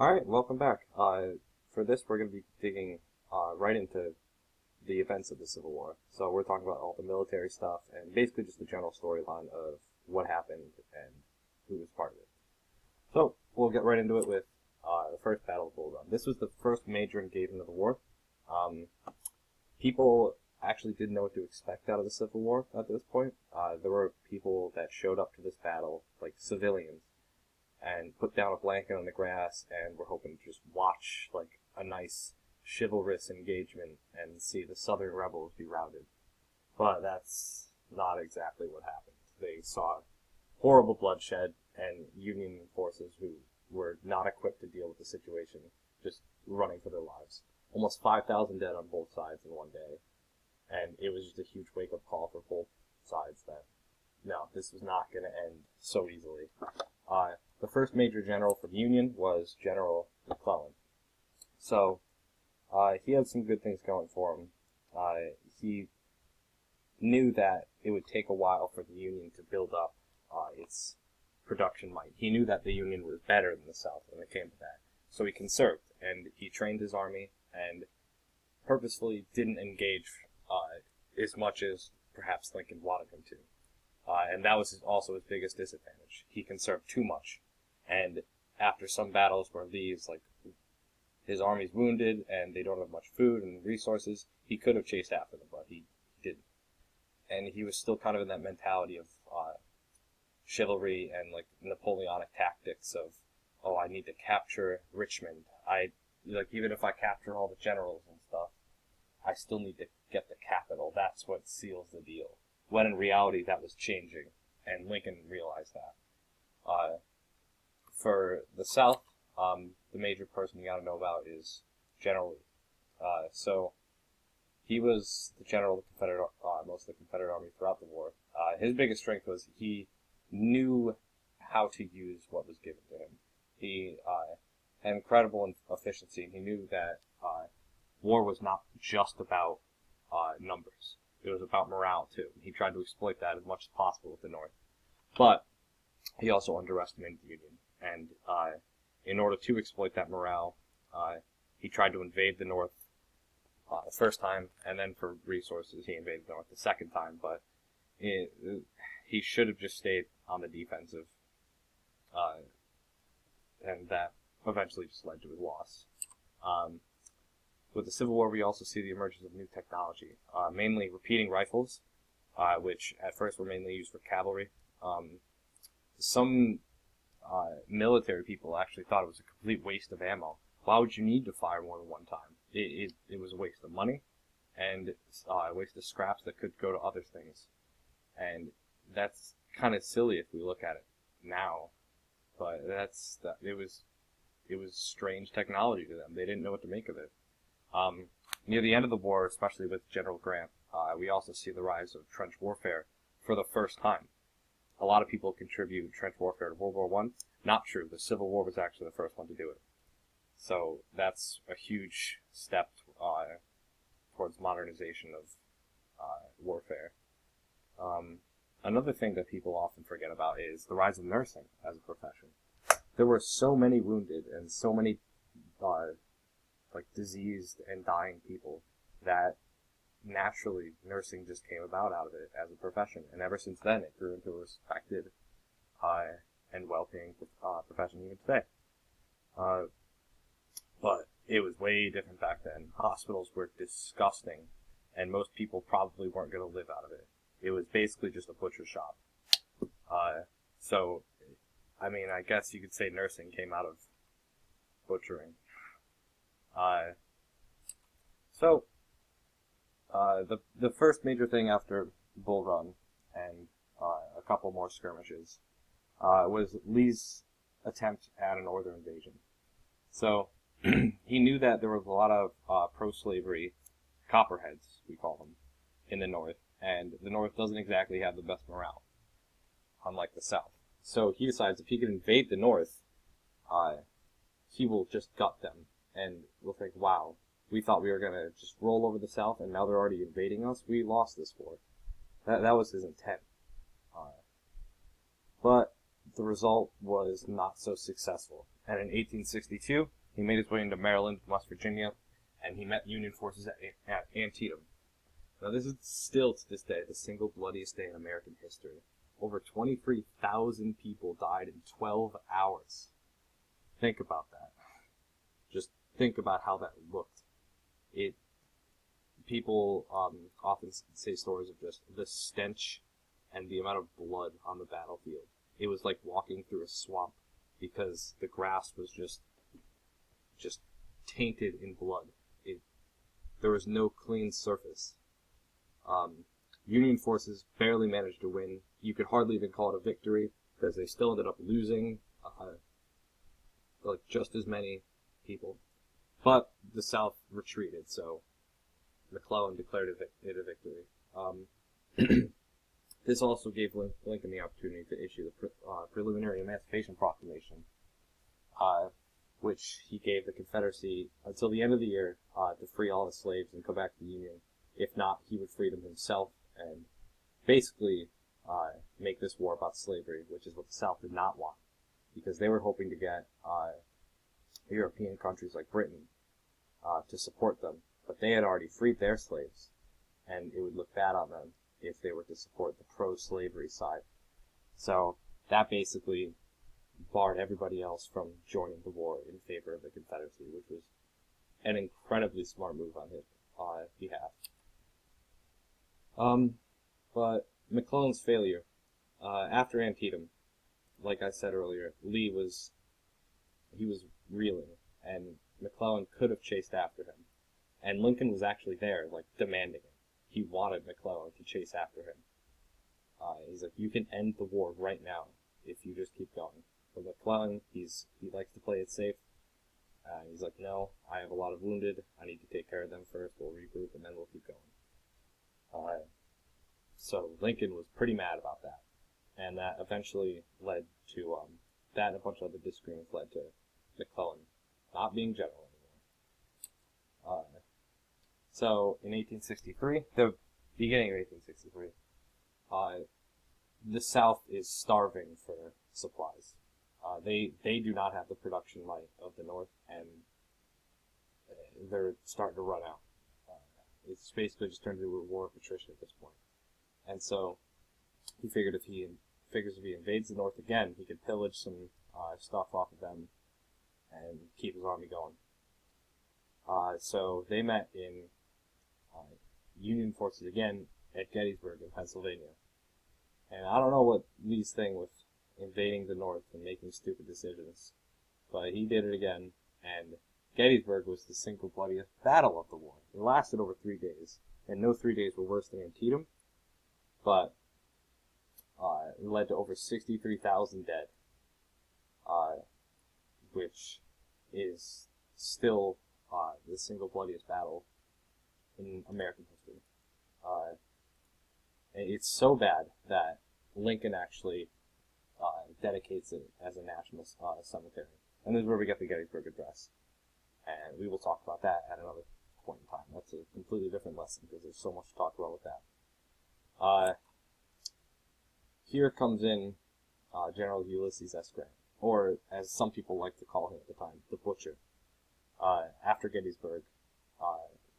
Alright, welcome back. For this, we're going to be digging right into the events of the Civil War. So we're talking about all the military stuff and basically just the general storyline of what happened and who was part of it. So we'll get right into it with the first Battle of Bull Run. This was the first major engagement of the war. People actually didn't know what to expect out of the Civil War at this point. There were people that showed up to this battle, like civilians, and put down a blanket on the grass and were hoping to just watch like a nice chivalrous engagement and see the Southern rebels be routed. But that's not exactly what happened. They saw horrible bloodshed and Union forces who were not equipped to deal with the situation just running for their lives. Almost 5,000 dead on both sides in one day. And it was just a huge wake-up call for both sides that, no, this was not going to end so easily. The first major general for the Union was General McClellan. So, he had some good things going for him. He knew that it would take a while for the Union to build up its production might. He knew that the Union was better than the South when it came to that. So he conserved, and he trained his army, and purposefully didn't engage as much as perhaps Lincoln wanted him to. And that was also his biggest disadvantage. He conserved too much. And after some battles where Lee's, like, his army's wounded and they don't have much food and resources, he could have chased after them, but he didn't. And he was still kind of in that mentality of chivalry and, like, Napoleonic tactics of, oh, I need to capture Richmond. Even if I capture all the generals and stuff, I still need to get the capital. That's what seals the deal. When in reality, that was changing, and Lincoln realized that. For the South, the major person you gotta know about is General Lee. So, he was the general of the most of the Confederate Army throughout the war. His biggest strength was he knew how to use what was given to him. He had incredible efficiency, and he knew that war was not just about numbers. It was about morale, too. He tried to exploit that as much as possible with the North. But he also underestimated the Union. And in order to exploit that morale, he tried to invade the North the first time, and then for resources, he invaded the North the second time. But he should have just stayed on the defensive, and that eventually just led to his loss. With the Civil War, we also see the emergence of new technology, mainly repeating rifles, which at first were mainly used for cavalry. Some military people actually thought it was a complete waste of ammo. Why would you need to fire more than one time? It was a waste of money, and a waste of scraps that could go to other things. And that's kind of silly if we look at it now, but it was strange technology to them. They didn't know what to make of it. Near the end of the war, especially with General Grant, we also see the rise of trench warfare for the first time. A lot of people contribute trench warfare to World War I. Not true. The Civil War was actually the first one to do it. So that's a huge step towards modernization of warfare. Another thing that people often forget about is the rise of nursing as a profession. There were so many wounded and so many diseased and dying people that naturally nursing just came about out of it as a profession, and ever since then it grew into a respected and well-paying profession even today. But it was way different back then. Hospitals were disgusting, and most people probably weren't going to live out of it. It was basically just a butcher shop. So, I mean, I guess you could say nursing came out of butchering. The first major thing after Bull Run and a couple more skirmishes was Lee's attempt at a northern invasion. So he knew that there was a lot of pro-slavery copperheads, we call them, in the North, and the North doesn't exactly have the best morale, unlike the South. So he decides if he can invade the North, he will just gut them, and we'll think, wow, we thought we were going to just roll over the South, and now they're already invading us. We lost this war. That was his intent. But the result was not so successful. And in 1862, he made his way into Maryland, West Virginia, and he met Union forces at Antietam. Now, this is still, to this day, the single bloodiest day in American history. Over 23,000 people died in 12 hours. Think about that. Just think about how that looked. People often say stories of just the stench and the amount of blood on the battlefield. It was like walking through a swamp because the grass was just tainted in blood. There was no clean surface. Union forces barely managed to win. You could hardly even call it a victory because they still ended up losing like just as many people. But the South retreated, so McClellan declared it a victory. This also gave Lincoln the opportunity to issue the preliminary Emancipation Proclamation, which he gave the Confederacy until the end of the year to free all the slaves and come back to the Union. If not, he would free them himself and basically make this war about slavery, which is what the South did not want, because they were hoping to get European countries like Britain to support them, but they had already freed their slaves, and it would look bad on them if they were to support the pro-slavery side. So that basically barred everybody else from joining the war in favor of the Confederacy, which was an incredibly smart move on his behalf. But McClellan's failure, after Antietam, like I said earlier, he was reeling, and McClellan could have chased after him. And Lincoln was actually there, like, demanding it. He wanted McClellan to chase after him. He's like, you can end the war right now if you just keep going. But McClellan, he likes to play it safe. He's like, no, I have a lot of wounded. I need to take care of them first. We'll regroup, and then we'll keep going. So Lincoln was pretty mad about that. And that eventually led to, that and a bunch of other disagreements led to McClellan not being general anymore. So in 1863, the beginning of 1863, the South is starving for supplies. They do not have the production might of the North, and they're starting to run out. It's basically just turned into a war of attrition at this point. And so he figured if he invades the North again, he could pillage some stuff off of them and keep his army going. So they met in Union forces again at Gettysburg in Pennsylvania. And I don't know what Lee's thing with invading the North and making stupid decisions, but he did it again, and Gettysburg was the single bloodiest battle of the war. It lasted over 3 days, and no 3 days were worse than Antietam, but it led to over 63,000 dead, which is still the single bloodiest battle in American history. It's so bad that Lincoln actually dedicates it as a national cemetery. And this is where we get the Gettysburg Address. And we will talk about that at another point in time. That's a completely different lesson because there's so much to talk about with that. Here comes in General Ulysses S. Grant, or as some people like to call him at the time, the Butcher, after Gettysburg,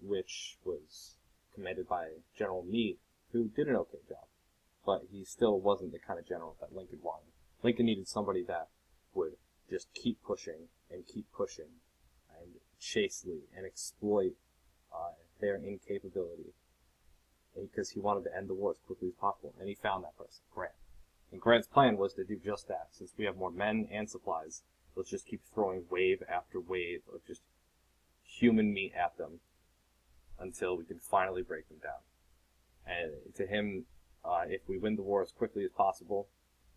which was commanded by General Meade, who did an okay job, but he still wasn't the kind of general that Lincoln wanted. Lincoln needed somebody that would just keep pushing and chase Lee and exploit their incapability, because he wanted to end the war as quickly as possible, and he found that person, Grant. And Grant's plan was to do just that. Since we have more men and supplies, let's just keep throwing wave after wave of just human meat at them until we can finally break them down. And to him, if we win the war as quickly as possible,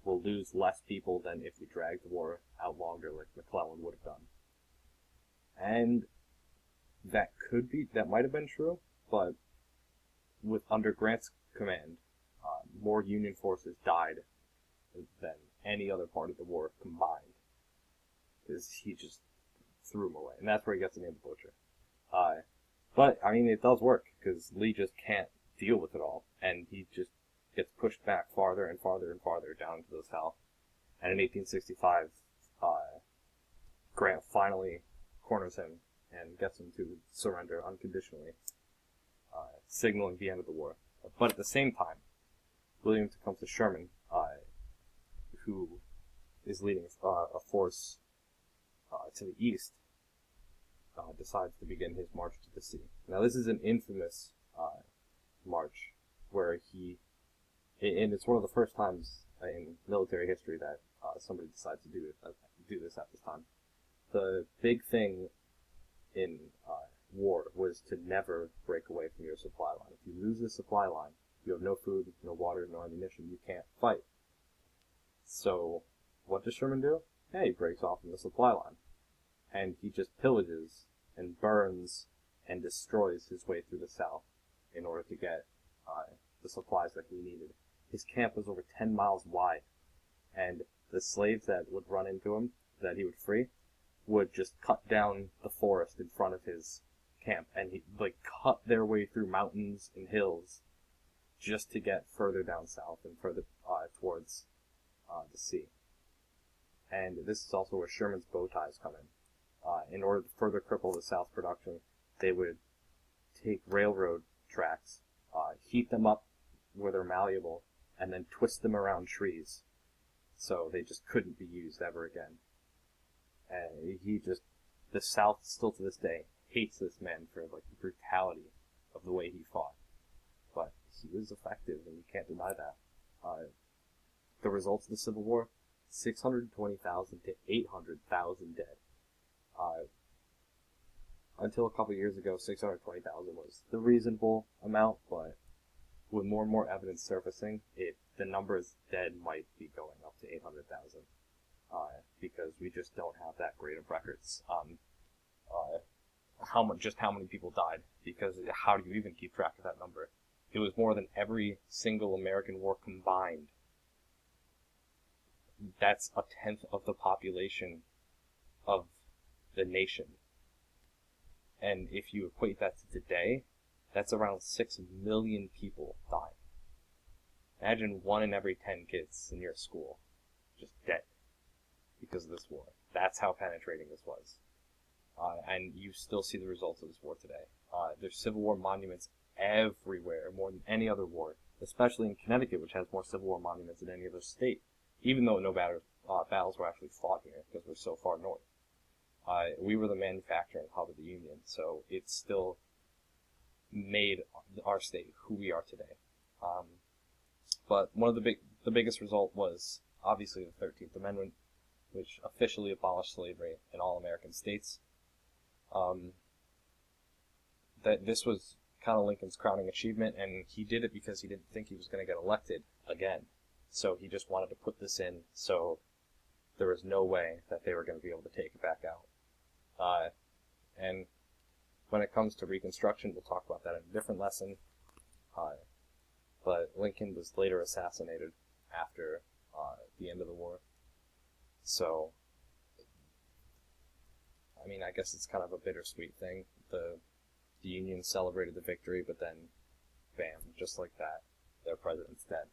we'll lose less people than if we drag the war out longer like McClellan would have done. And that might have been true, but under Grant's command, more Union forces died than any other part of the war combined, because he just threw them away. And that's where he gets the name the Butcher. But, I mean, it does work, because Lee just can't deal with it all, and he just gets pushed back farther and farther and farther down into the South. And in 1865, Grant finally corners him and gets him to surrender unconditionally, signaling the end of the war. But at the same time, William Tecumseh Sherman, who is leading a force to the east, decides to begin his march to the sea. Now, this is an infamous march where and it's one of the first times in military history that somebody decides to do this at this time. The big thing in war was to never break away from your supply line. If you lose the supply line, you have no food, no water, no ammunition, you can't fight. So, what does Sherman do? Yeah, he breaks off from the supply line. And he just pillages and burns and destroys his way through the South in order to get the supplies that he needed. His camp was over 10 miles wide, and the slaves that would run into him, that he would free, would just cut down the forest in front of his camp, and he cut their way through mountains and hills just to get further down south and further towards the sea. And this is also where Sherman's bow ties come in. In order to further cripple the South's production, they would take railroad tracks, heat them up where they're malleable, and then twist them around trees, so they just couldn't be used ever again. And the South still to this day hates this man for the brutality of the way he fought. But he was effective, and you can't deny that. The results of the Civil War, 620,000 to 800,000 dead. Until a couple years ago, 620,000 was the reasonable amount, but with more and more evidence surfacing, the numbers dead might be going up to 800,000, because we just don't have that great of records on how many people died, because how do you even keep track of that number? It was more than every single American war combined. That's 1/10 of the population of the nation. And if you equate that to today, that's around 6 million people dying. Imagine 1 in every 10 kids in your school just dead because of this war. That's how penetrating this was. And you still see the results of this war today. There's Civil War monuments everywhere, more than any other war, especially in Connecticut, which has more Civil War monuments than any other state, even though no battles were actually fought here because we're so far north. We were the manufacturing hub of the Union, so it still made our state who we are today. But one of the biggest result was obviously the 13th Amendment, which officially abolished slavery in all American states. That this was kind of Lincoln's crowning achievement, and he did it because he didn't think he was going to get elected again. So he just wanted to put this in, so there was no way that they were going to be able to take it back out. And when it comes to Reconstruction, we'll talk about that in a different lesson. But Lincoln was later assassinated after the end of the war. So, I mean, I guess it's kind of a bittersweet thing. The Union celebrated the victory, but then, bam, just like that, their president's dead.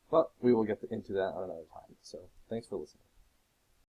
But we will get into that on another time. So, thanks for listening.